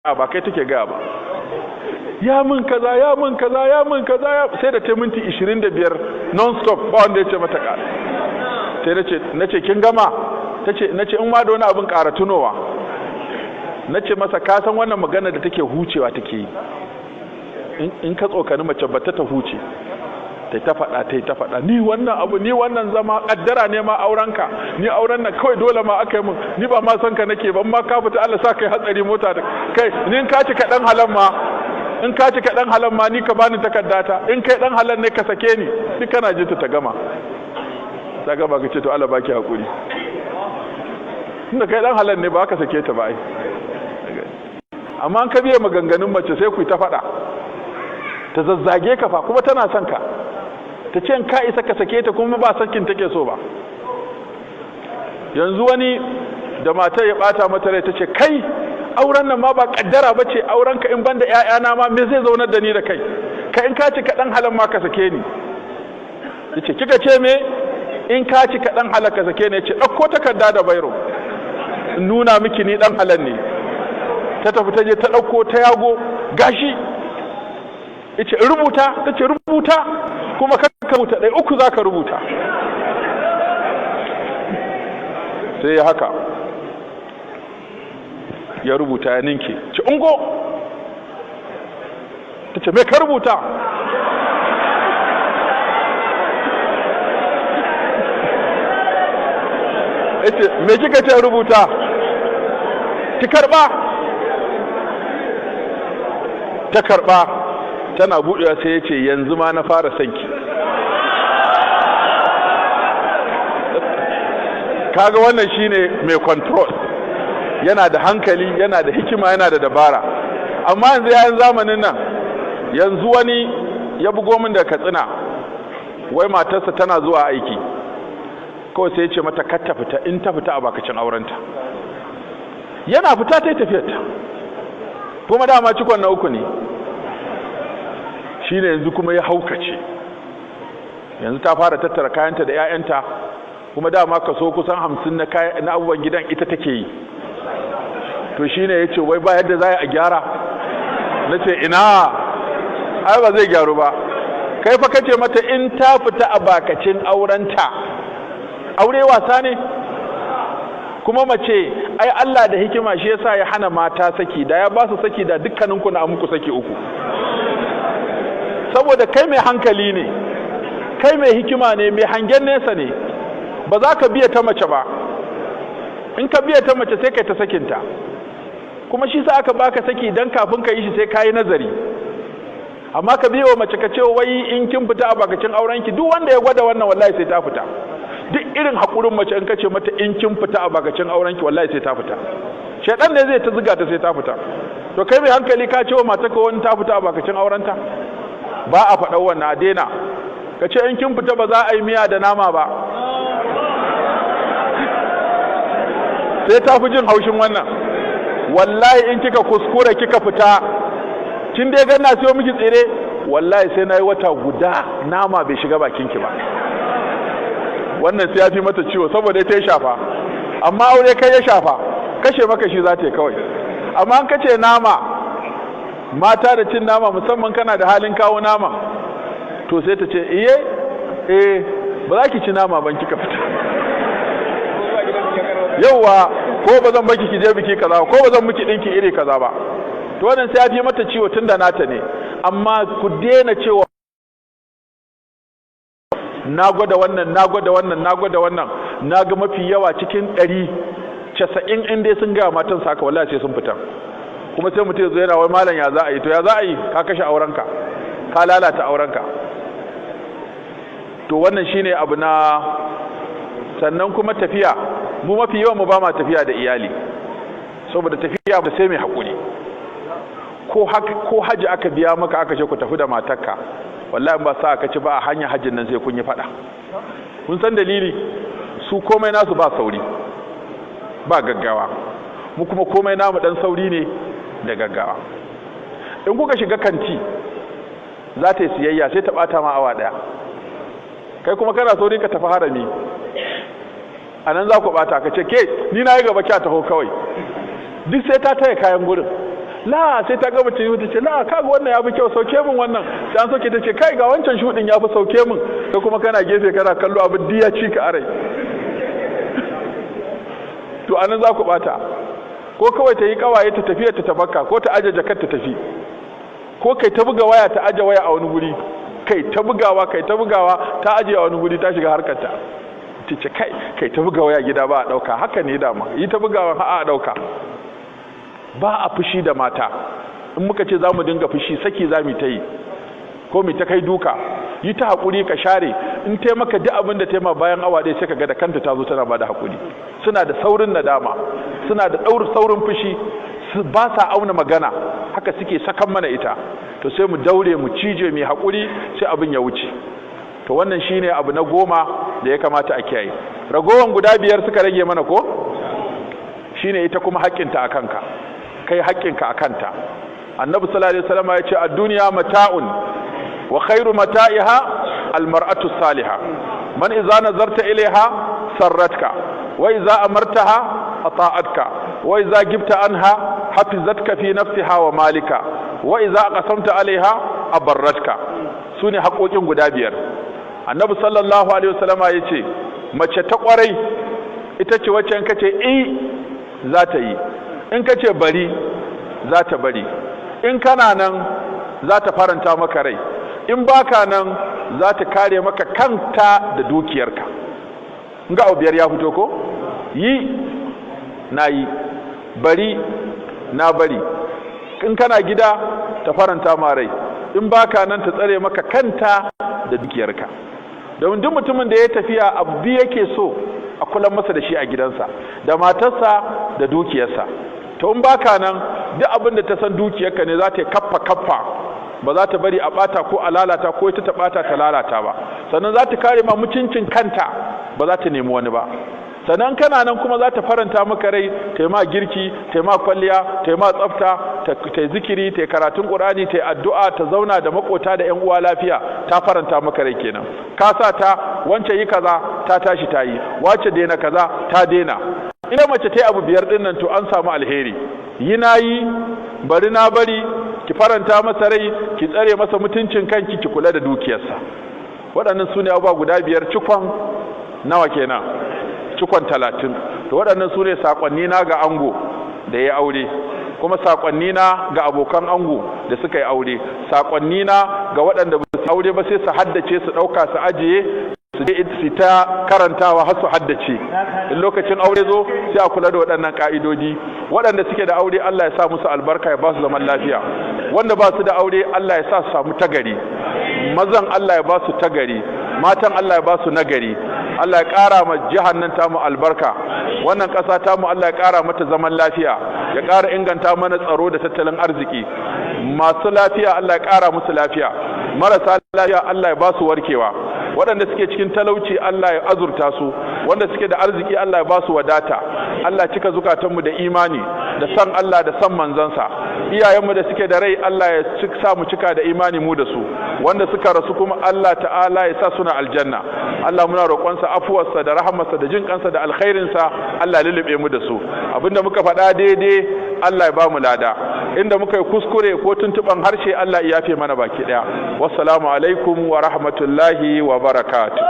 ba kai take gaya ba, ya mun kaza ya mun kaza ya mun kaza, sai da ta minti 25 non stop ba wanda ya ce mata ƙara. Sai nace kin gama? nace in ma da wani abin ƙara tunowa. Nace masa ka san wannan magana da take hucewa take yi, in ka tsokani mace ba ta huce ta faɗa ni wannan abu, ni wannan zama kaddara ne ma aurenka, ni auren nan kawai dole ma aka yi mun, ni ba ma san ka nake ban ma ka fita Allah sa kai hatsari mota kai, ni in ka ci ka dan halan ma ni ka bani takaddata, in kai dan halan ne ka sake ni, duk kana jin ta gama ka ce to Allah baki hakuri, tunda kai dan halan ne ba ka sake ta ba ai. Amma an ka biye maganganun mace sai ku ta faɗa, ta zazzage ka fa, kuma tana son ka, ta ce ka isa ka sake ta kuma ba sakin take so ba. Yanzu wani da matar ya bata mata rai, ta ce kai auren nan ma ba kaddara ba ce, auren ka in banda ƴaƴana ma me zai zaunar da ni da kai, ka in ka ci ka dan halan ma ka sake ni. Yace kika ce me? In ka ci ka dan halan ka sake ni. Yace dauko takarda da bairo in nuna miki ni dan halan ne. Ta tafi ta je ta dauko ta yago, gashi yace rubuta, tace rubuta, kuma ka rubuta dai uku zaka rubuta. Sai haka ya rubuta ya ninke, ce ungo, tace me ka rubuta? Yace me kika ce rubuta? Ki karba. Ta karba, tana buɗewa sai ya ce yanzu ma na fara sanki. Kaga wannan shine mai control, yana da hankali, yana da hikima, yana da dabara. Amma yanzu yayin zamanin nan, yanzu wani ya bugo min da Katsina, wai matarsa tana zuwa aiki, kawai sai ya ce mata kar ta fita, in ta fita a bakacin aurenta. Yana fita ta yi tafiyarta, kuma dama cikon na uku ne. Shi ne yanzu kuma ya haukace, yanzu ta fara tattara kayanta da 'ya'yanta, kuma dama kaso kusan 50 na abubuwan gidan ita take yi. To shi ne ya ce wai ba yadda za a gyara. Na ce ina, ai ba zai gyaru ba. Kai fa kace mata in ta fita a bakacin aurenta, aure wasa ne? Kuma mace ai Allah da hikima shi yasa ya hana mata saki, da ya ba su saki da dukkaninku na muku saki uku. Saboda kai mai hankali ne, kai mai hikima ne, mai hangen nesa ne, ba za ka biya ta mace ba. In ka biya ta mace sai kai ta sakinta, kuma shi sa aka baka saki dan kafin ka yi shi sai ka yi nazari. Amma ka biya wa mace ka ce wai in kin fita a bakacin aurenki, duk wanda ya gwada wannan wallahi sai ta fita. Duk irin hakurin mace in ka ce mata in kin fita a bakacin aurenki wallahi sai ta fita. Shedan ne zai ta zuga ta sai ta fita. To kai mai hankali ka ce wa matarka wani ta fita a bakacin aurenta? Ba a faɗa wannan, a daina. Ka ce in kin fita ba za a yi miya da nama ba, sai ta fi jin haushin wannan. Wallahi in kika kuskura kika fita, kin dai ganna siyo miki tsire, wallahi sai na yi wata guda nama bai shiga bakinki ba. Wannan sai ya fi mata ciwo saboda ta yi shafa, amma aure kai ya shafa, kashe maka shi za ta yi kawai. Amma an kace nama, mata da cin nama, musamman kana da halin kawo nama, to sai ta ce ba za ki ci nama ban kika fita. Yauwa, ko ba zan baki ki je biki kaza, ko ba zan miki dinki iri kaza ba. To wannan sai ya fi mata ciwo tunda nata ne. Amma ku daina cewa na gwada wannan, na ga mafi yawa cikin 190 in dai sun ga matan sa haka wallahi sai sun fita. Kuma sai mutum zai yana wai malam ya za a yi, to ya za a yi, ka kashe aurenka, ka lalata aurenka. To wannan shine abu na. Sannan kuma tafiya, mu mafi yawan mu ba ma tafiya da iyali, saboda tafiya ba sai mai hakuri. Ko haji aka biya maka aka ce ku tafi da matarka, wallahi ba sa aka ci ba a hanya hajjin nan sai kun yi fada. Kun san dalili? Su komai nasu ba sauri, ba gaggawa. Mu kuma komai namu dan sauri ne da gaggawa. In kuka shiga kanti za ta yi siyayya sai ta bata ma awa daya, kai kuma kana sauri ka tafi harami, a nan za ku bata ka ce ke ni na yi gaba kya taho kawai, duk sai ta taya kayan gurin. la sai ta gaba ta yi ta ce la kaga wannan ya fi kyau, sauke min wannan. Sai an sauke ta ce kai ga wancan shudin ya fi, sauke min. Kai kuma kana gefe kana kallo abin diya ci ka arai. To anan za ku bata. Ko kawai ta yi kawaye ta tafiya ta tabakka, ko ta aje jakar ta tafi, ko kai ta buga waya ta aje waya a wani guri, kai ta bugawa ta aje a wani guri ta shiga harkarta. Ta ce kai ta buga waya gida ba a dauka, haka ne dama, yi ta bugawa ha a dauka. Ba a fushi da mata. In muka ce za mu dinga fushi saki za mu ta yi, ko mu ta kai duka, yi ta haƙuri ka share. In ta maka duk abin da ta ma bayan awa ɗaya sai ka ga da kanta ta zo tana ba da haƙuri. Suna da saurin nadama, suna da saurin fushi, ba sa auna magana, haka suke sakan mana ita. To sai mu daure mu cije mu haƙuri sai abin ya wuce. To wannan shine abu na 10 da ya kamata a kiyaye. Ragowan guda 5 suka rage mana ko? Shine ita kuma haƙƙinta a kanka, kai haƙƙinka a kanta. Annabi sallallahu alaihi wasallam ya ce ad-dunya mata'un wa khairu mata'iha al-mar'atu salihah. Man idza nazarta ilaiha sarratka wa idza amartaha ata'atka wa idza gibta anha hafizatka fi nafsiha wa malika wa idza qasamta alaiha abarratka. Sune haƙoƙin guda 5. Annabi sallallahu alaihi wasallama yace mace ta kwarai ita ce wacce in kace za ta yi, in kace bari za ta bari, in kana nan za ta faranta maka rai, in baka nan za ta kare maka kanta da dukiyarka. In ga abu 5 ya fito ko? Yi na yi, bari na bari, in kana gida ta faranta ma rai, in baka nan ta tsare maka kanta da dukiyarka. Domin duk mutumin da ya tafiya abu biyu yake so a kula masa da shi a gidansa, da matarsa da dukiyarsa. To in baka nan duk abin da ta san dukiyarka ne za ta yi kaffa, ba za ta bari a bata ko a lalata ko ita ta bata ta lalata ba. Sannan za ta kare ma mutuncin kanta, ba za ta nemi wani ba. Sannan kana nan kuma za ta faranta maka rai, ta yi ma girki, ta yi ma kwalliya, ta yi ma tsafta, ta yi zikiri, ta yi karatun Qur'ani, ta yi addu'a, ta zauna da makota da ƴan uwa lafiya, ta faranta maka rai kenan. Ka sa ta wance yi kaza, ta tashi ta yi, wace daina kaza, ta daina. Ina mace ta yi abu 5 din nan to an samu alheri. Yi na yi, bari na bari, ki faranta masa rai, ki tsare masa mutuncin kanki, ki kula da dukiyarsa. Waɗannan su ne abubuwa guda 5, cikon nawa kenan? Cikon 30. To waɗannan su ne saƙonni na ga ango da ya aure, kuma saƙonni na ga abokan ango da suka yi aure, saƙonni na ga waɗanda ba su aure ba sai su haddace, su ɗauka, su ajiye, su ta karantawa har su haddace. In lokacin aure zo sai a kula da waɗannan ƙa'idodi. Waɗanda suke da aure Allah ya sa musu albarka, ya ba su zaman lafiya. Wanda ba su da aure Allah ya sa su samu tagari. Mazan Allah ya ba su tagari, matan Allah ya ba su nagari. Allah ya ƙara ma jihar nan tamu albarka. Wannan ƙasa tamu Allah ya ƙara mata zaman lafiya, ya ƙara inganta mana tsaro da tattalin arziki. Masu lafiya Allah ya ƙara musu lafiya, marasa lafiya Allah ya ba su warkewa. Waɗanda suke cikin talauci Allah ya azurta su, wanda suke da arziki Allah ya ba su wadata. Allah cika zukatanmu da imani, da san Allah da san manzansa. Iyayenmu da suke da rai Allah ya sa mu cika da imani mu da su, wanda suka rasu kuma Allah ta'ala ya sa suna aljanna. Allah muna roƙonsa afuwarsa da rahamarsa da jin kansa da alkhairinsa, Allah ya lulube mu da su. Abinda muka faɗa daidai Allah ya ba mu lada, inda muka yi kuskure ko tuntuɓan harshe Allah ya yafe mana baki ɗaya. Wassalamu alaikum wa rahmatullahi wa barakatuh.